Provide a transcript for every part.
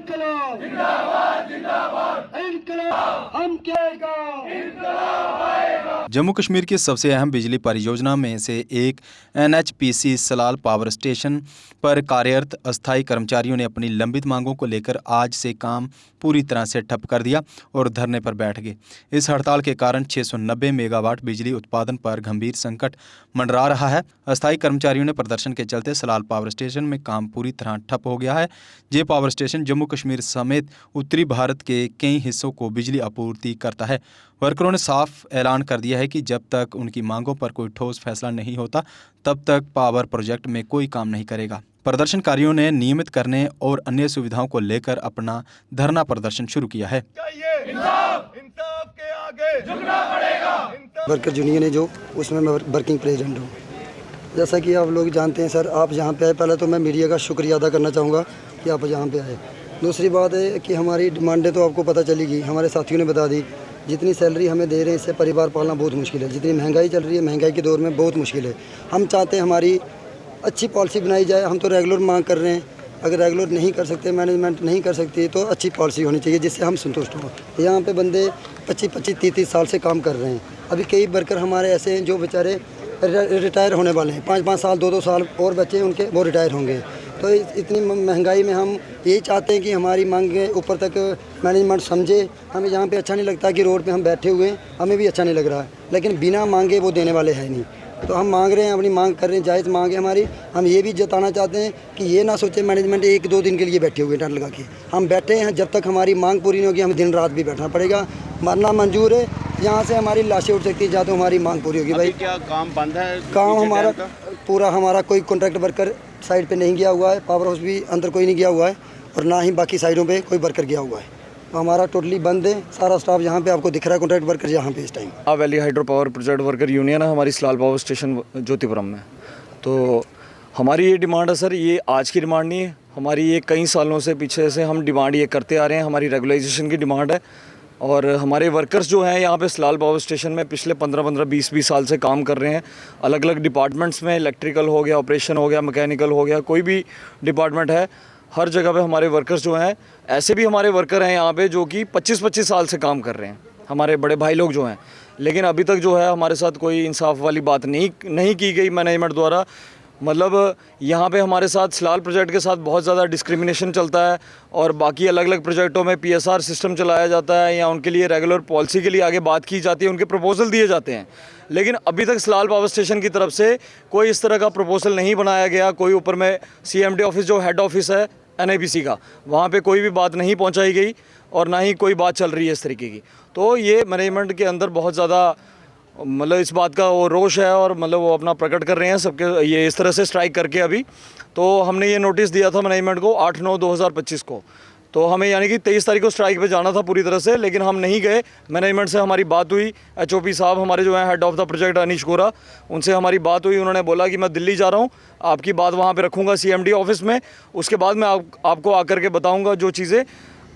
इनकलाब जिंदाबाद जिंदाबाद, इनकलाब हम क्या जम्मू कश्मीर की सबसे अहम बिजली परियोजना में से एक NHPC सलाल पावर स्टेशन पर कार्यरत अस्थायी कर्मचारियों ने अपनी लंबित मांगों को लेकर आज से काम पूरी तरह से ठप कर दिया और धरने पर बैठ गए। इस हड़ताल के कारण 690 मेगावाट बिजली उत्पादन पर गंभीर संकट मंडरा रहा है। अस्थायी कर्मचारियों ने प्रदर्शन के चलते सलाल पावर स्टेशन में काम पूरी तरह ठप हो गया है। ये पावर स्टेशन जम्मू कश्मीर समेत उत्तरी भारत के कई हिस्सों को बिजली आपूर्ति करता है। वर्करों ने साफ ऐलान कर दिया है कि जब तक उनकी मांगों पर कोई ठोस फैसला नहीं होता तब तक पावर प्रोजेक्ट में कोई काम नहीं करेगा। प्रदर्शनकारियों ने नियमित करने और अन्य सुविधाओं को लेकर अपना धरना प्रदर्शन शुरू किया है। इंसाफ के आगे झुकना पड़ेगा। वर्कर यूनियन है जो, उसमें मैं वर्किंग प्रेसिडेंट हूँ। जैसा कि आप लोग जानते हैं सर, आप यहाँ पे आए, पहले तो मैं मीडिया का शुक्रिया अदा करना चाहूँगा कि आप यहाँ पे आए। दूसरी बात है कि हमारी डिमांडें तो आपको पता चलेगी, हमारे साथियों ने बता दी। जितनी सैलरी हमें दे रहे हैं इससे परिवार पालना बहुत मुश्किल है। जितनी महंगाई चल रही है, महंगाई के दौर में बहुत मुश्किल है। हम चाहते हैं हमारी अच्छी पॉलिसी बनाई जाए। हम तो रेगुलर मांग कर रहे हैं, अगर रेगुलर नहीं कर सकते, मैनेजमेंट नहीं कर सकती, तो अच्छी पॉलिसी होनी चाहिए जिससे हम संतुष्ट हों। यहाँ पे बंदे 25-25, 30-30 साल से काम कर रहे हैं। अभी कई वर्कर हमारे ऐसे हैं जो बेचारे रिटायर होने वाले हैं, 5-5 साल 2-2 साल और बच्चे उनके वो रिटायर होंगे। तो इतनी महंगाई में हम यही चाहते हैं कि हमारी मांगे ऊपर तक मैनेजमेंट समझे। हमें यहाँ पे अच्छा नहीं लगता कि रोड पे हम बैठे हुए हैं, हमें भी अच्छा नहीं लग रहा है, लेकिन बिना मांगे वो देने वाले हैं नहीं। तो हम मांग रहे हैं, अपनी मांग कर रहे हैं, जायज़ मांग है हमारी। हम ये भी जताना चाहते हैं कि ये ना सोचे मैनेजमेंट 1-2 दिन के लिए बैठे हुए टेंट लगा के। हम बैठे हैं, जब तक हमारी मांग पूरी नहीं होगी हमें दिन रात भी बैठना पड़ेगा। मरना मंजूर है, यहाँ से हमारी लाशें उठ सकती है जहाँ तो हमारी मांग पूरी होगी। भाई क्या काम बंद है? काम हमारा पूरा, हमारा कोई कॉन्ट्रैक्ट वर्कर साइड पे नहीं गया हुआ है, पावर हाउस भी अंदर कोई नहीं गया हुआ है और ना ही बाकी साइडों पे कोई वर्कर गया हुआ है। तो हमारा टोटली बंद है, सारा स्टाफ यहाँ पे आपको दिख रहा है, कॉन्ट्रैक्ट वर्कर यहाँ पे इस time. Valley hydro power project worker union है हमारी सलाल पावर स्टेशन ज्योतिपुरम में। तो हमारी ये डिमांड है सर, ये आज की डिमांड नहीं है, हमारी ये कई सालों से पीछे से हम डिमांड ये करते आ रहे हैं। हमारी रेगुलाइजेशन की डिमांड है और हमारे वर्कर्स जो हैं यहाँ पे सलाल पावर स्टेशन में पिछले 15-15, 20-20 साल से काम कर रहे हैं। अलग अलग डिपार्टमेंट्स में, इलेक्ट्रिकल हो गया, ऑपरेशन हो गया, मैकेनिकल हो गया, कोई भी डिपार्टमेंट है, हर जगह पे हमारे वर्कर्स जो हैं, ऐसे भी हमारे वर्कर हैं यहाँ पे जो कि 25-25 साल से काम कर रहे हैं, हमारे बड़े भाई लोग जो हैं। लेकिन अभी तक जो है हमारे साथ कोई इंसाफ वाली बात नहीं की गई मैनेजमेंट द्वारा। मतलब यहाँ पे हमारे साथ सलाल प्रोजेक्ट के साथ बहुत ज़्यादा डिस्क्रिमिनेशन चलता है और बाकी अलग अलग प्रोजेक्टों में PSR सिस्टम चलाया जाता है या उनके लिए रेगुलर पॉलिसी के लिए आगे बात की जाती है, उनके प्रपोजल दिए जाते हैं। लेकिन अभी तक सलाल पावर स्टेशन की तरफ से कोई इस तरह का प्रपोजल नहीं बनाया गया। कोई ऊपर में CMD ऑफिस जो हेड ऑफिस है NIPC का, वहाँ पे कोई भी बात नहीं पहुँचाई गई और ना ही कोई बात चल रही है इस तरीके की। तो ये मैनेजमेंट के अंदर बहुत ज़्यादा मतलब इस बात का वो रोष है और मतलब वो अपना प्रकट कर रहे हैं सबके, ये इस तरह से स्ट्राइक करके। अभी तो हमने ये नोटिस दिया था मैनेजमेंट को 8/9/2025 को, तो हमें यानी कि 23 तारीख को स्ट्राइक पे जाना था पूरी तरह से, लेकिन हम नहीं गए। मैनेजमेंट से हमारी बात हुई, HOP साहब हमारे जो हैं head of the project Anish गोरा, उनसे हमारी बात हुई। उन्होंने बोला कि मैं दिल्ली जा रहा हूँ, आपकी बात वहाँ पर रखूँगा CMD ऑफिस में, उसके बाद मैं आपको आकर के बताऊँगा जो चीज़ें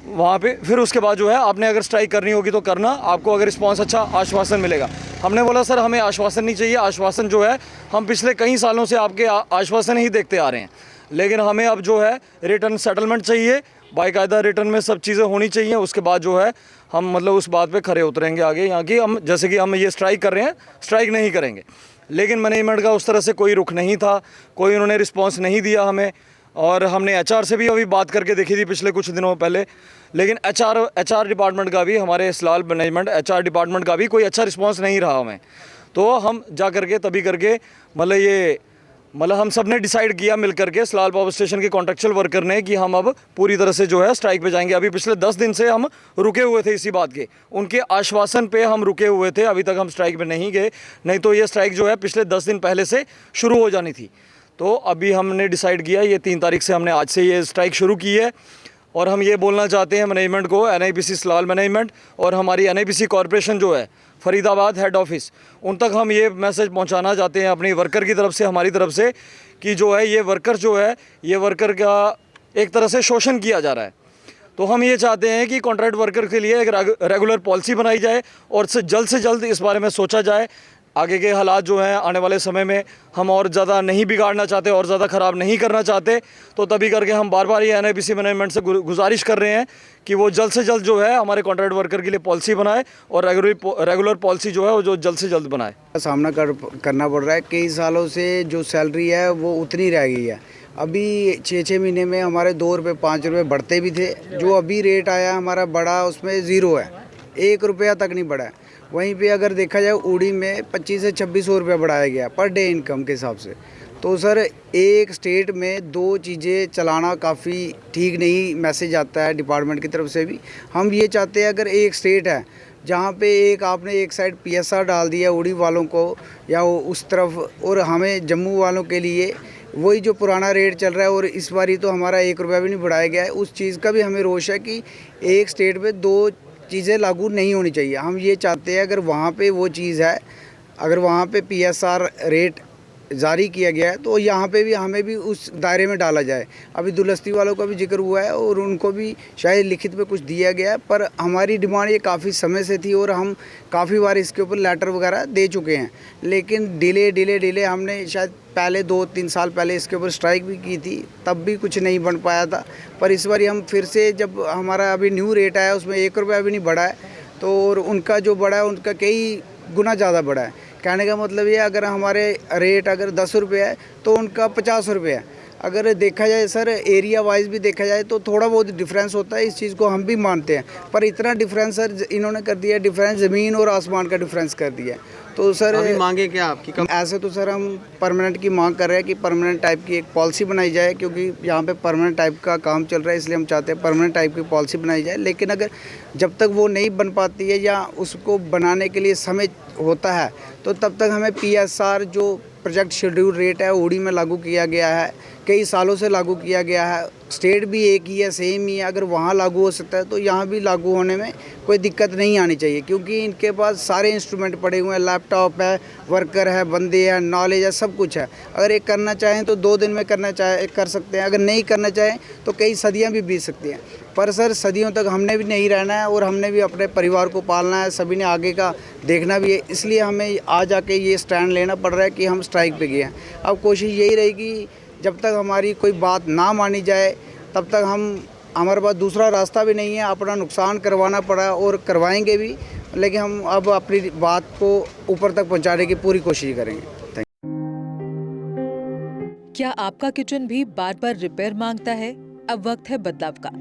वहाँ पे। फिर उसके बाद जो है आपने अगर स्ट्राइक करनी होगी तो करना, आपको अगर रिस्पांस अच्छा आश्वासन मिलेगा। हमने बोला सर हमें आश्वासन नहीं चाहिए, आश्वासन जो है हम पिछले कई सालों से आपके आश्वासन ही देखते आ रहे हैं, लेकिन हमें अब जो है रिटर्न सेटलमेंट चाहिए, बाकायदा रिटर्न में सब चीज़ें होनी चाहिए। उसके बाद जो है हम मतलब उस बात पे खरे उतरेंगे आगे। यहाँ की हम जैसे कि हम ये स्ट्राइक कर रहे हैं, स्ट्राइक नहीं करेंगे, लेकिन मैनेजमेंट का उस तरह से कोई रुख नहीं था, कोई उन्होंने रिस्पॉन्स नहीं दिया हमें। और हमने HR से भी अभी बात करके देखी थी पिछले कुछ दिनों पहले, लेकिन HR डिपार्टमेंट का भी, हमारे सलाल मैनेजमेंट HR डिपार्टमेंट का भी कोई अच्छा रिस्पांस नहीं रहा हमें। तो हम जा करके तभी करके मतलब हम सब ने डिसाइड किया मिल करके, सलाल पावर स्टेशन के कॉन्ट्रेक्चुअल वर्कर ने, कि हम अब पूरी तरह से जो है स्ट्राइक पे जाएंगे। अभी पिछले 10 दिन से हम रुके हुए थे इसी बात के, उनके आश्वासन पे हम रुके हुए थे, अभी तक हम स्ट्राइक पे नहीं गए। नहीं तो ये स्ट्राइक जो है पिछले 10 दिन पहले से शुरू हो जानी थी। तो अभी हमने डिसाइड किया, ये 3 तारीख से हमने आज से ये स्ट्राइक शुरू की है। और हम ये बोलना चाहते हैं मैनेजमेंट को, NIPC सलाल मैनेजमेंट और हमारी NIPC कॉरपोरेशन जो है फरीदाबाद हेड ऑफिस, उन तक हम ये मैसेज पहुंचाना चाहते हैं अपनी वर्कर की तरफ से, हमारी तरफ से, कि जो है ये वर्कर का एक तरह से शोषण किया जा रहा है। तो हम ये चाहते हैं कि कॉन्ट्रैक्ट वर्कर के लिए एक रेगुलर पॉलिसी बनाई जाए और जल्द से जल्द इस बारे में सोचा जाए आगे के हालात जो हैं आने वाले समय में हम और ज़्यादा नहीं बिगाड़ना चाहते और ज़्यादा ख़राब नहीं करना चाहते, तो तभी करके हम बार बार ये NIPC मैनेजमेंट से गुजारिश कर रहे हैं कि वो जल्द से जल्द जो है हमारे कॉन्ट्रैक्ट वर्कर के लिए पॉलिसी बनाए और रेगुलर पॉलिसी जो है वो जो जल्द से जल्द बनाए। सामना करना पड़ रहा है। कई सालों से जो सैलरी है वो उतनी रह गई है। अभी 6 महीने में हमारे 2 रुपये 5 रुपये बढ़ते भी थे। जो अभी रेट आया हमारा बढ़ा उसमें ज़ीरो है, 1 रुपया तक नहीं बढ़ा है। वहीं पे अगर देखा जाए उड़ी में 25 से 2600 रुपया बढ़ाया गया पर डे इनकम के हिसाब से। तो सर एक स्टेट में 2 चीज़ें चलाना काफ़ी ठीक नहीं मैसेज आता है डिपार्टमेंट की तरफ से भी। हम ये चाहते हैं अगर एक स्टेट है जहाँ पे आपने एक साइड PSR डाल दिया उड़ी वालों को या उस तरफ, और हमें जम्मू वालों के लिए वही जो पुराना रेट चल रहा है और इस बारी तो हमारा 1 रुपया भी नहीं बढ़ाया गया है। उस चीज़ का भी हमें रोष है कि एक स्टेट में 2 चीज़ें लागू नहीं होनी चाहिए। हम ये चाहते हैं अगर वहाँ पे वो चीज़ है, अगर वहाँ पे PSR रेट जारी किया गया है तो यहाँ पे भी हमें भी उस दायरे में डाला जाए। अभी दुलस्ती वालों का भी जिक्र हुआ है और उनको भी शायद लिखित में कुछ दिया गया है, पर हमारी डिमांड ये काफ़ी समय से थी और हम काफ़ी बार इसके ऊपर लेटर वगैरह दे चुके हैं, लेकिन डिले हमने शायद पहले 2-3 साल पहले इसके ऊपर स्ट्राइक भी की थी, तब भी कुछ नहीं बन पाया था। पर इस बार हम फिर से जब हमारा अभी न्यू रेट आया उसमें 1 रुपया भी नहीं बढ़ा है, तो और उनका जो बढ़ा है उनका कई गुना ज़्यादा बढ़ा है। कहने का मतलब ये अगर हमारे रेट अगर 10 रुपये है तो उनका 50 रुपये है। अगर देखा जाए सर एरिया वाइज भी देखा जाए तो थोड़ा बहुत डिफरेंस होता है, इस चीज़ को हम भी मानते हैं, पर इतना डिफरेंस सर इन्होंने कर दिया, डिफरेंस ज़मीन और आसमान का डिफरेंस कर दिया। तो सर अभी मांगे क्या आपकी? ऐसे तो सर हम परमानेंट की मांग कर रहे हैं कि परमानेंट टाइप की एक पॉलिसी बनाई जाए, क्योंकि यहाँ पे परमानेंट टाइप का काम चल रहा है, इसलिए हम चाहते हैं परमानेंट टाइप की पॉलिसी बनाई जाए। लेकिन अगर जब तक वो नहीं बन पाती है या उसको बनाने के लिए समय होता है तो तब तक हमें PSR जो प्रोजेक्ट शेड्यूल रेट है उड़ी में लागू किया गया है, कई सालों से लागू किया गया है, स्टेट भी एक ही है, सेम ही है। अगर वहाँ लागू हो सकता है तो यहाँ भी लागू होने में कोई दिक्कत नहीं आनी चाहिए, क्योंकि इनके पास सारे इंस्ट्रूमेंट पड़े हुए हैं, लैपटॉप है, वर्कर है, बंदे हैं, नॉलेज है, सब कुछ है। अगर एक करना चाहें तो 2 दिन में कर सकते हैं, अगर नहीं करना चाहें तो कई सदियाँ भी बीत सकती हैं। पर सर सदियों तक हमने भी नहीं रहना है और हमने भी अपने परिवार को पालना है, सभी ने आगे का देखना भी है, इसलिए हमें आज आके ये स्टैंड लेना पड़ रहा है कि हम स्ट्राइक पे गए हैं। अब कोशिश यही रहेगी जब तक हमारी कोई बात ना मानी जाए तब तक हमारे पास दूसरा रास्ता भी नहीं है, अपना नुकसान करवाना पड़ा और करवाएंगे भी, लेकिन हम अब अपनी बात को ऊपर तक पहुंचाने की पूरी कोशिश करेंगे। क्या आपका किचन भी बार बार रिपेयर मांगता है? अब वक्त है बदलाव का।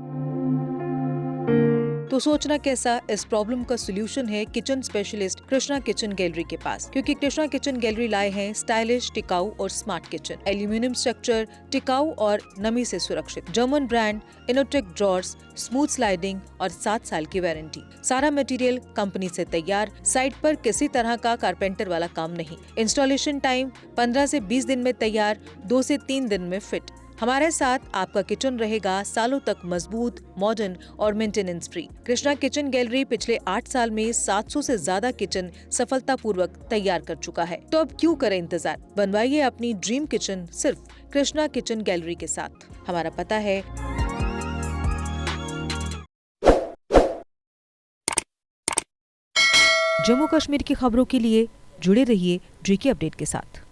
तो सोचना कैसा, इस प्रॉब्लम का सोल्यूशन है kitchen specialist Krishna kitchen gallery के पास, क्योंकि कृष्णा किचन गैलरी लाए हैं स्टाइलिश, टिकाऊ और स्मार्ट किचन। एल्यूमिनियम स्ट्रक्चर, टिकाऊ और नमी से सुरक्षित, German brand, Innotech drawers, smooth sliding और 7 साल की वारंटी। सारा मटेरियल कंपनी से तैयार, साइट पर किसी तरह का कारपेंटर वाला काम नहीं। इंस्टॉलेशन टाइम 15 से 20 दिन में तैयार, 2 से 3 दिन में फिट। हमारे साथ आपका किचन रहेगा सालों तक मजबूत, मॉडर्न और maintenance free. Krishna kitchen gallery पिछले 8 साल में 700 से ज्यादा किचन सफलतापूर्वक तैयार कर चुका है। तो अब क्यों करें इंतजार, बनवाइए अपनी ड्रीम किचन सिर्फ कृष्णा किचन गैलरी के साथ। हमारा पता है जम्मू कश्मीर की खबरों के लिए जुड़े रहिए GK अपडेट के साथ।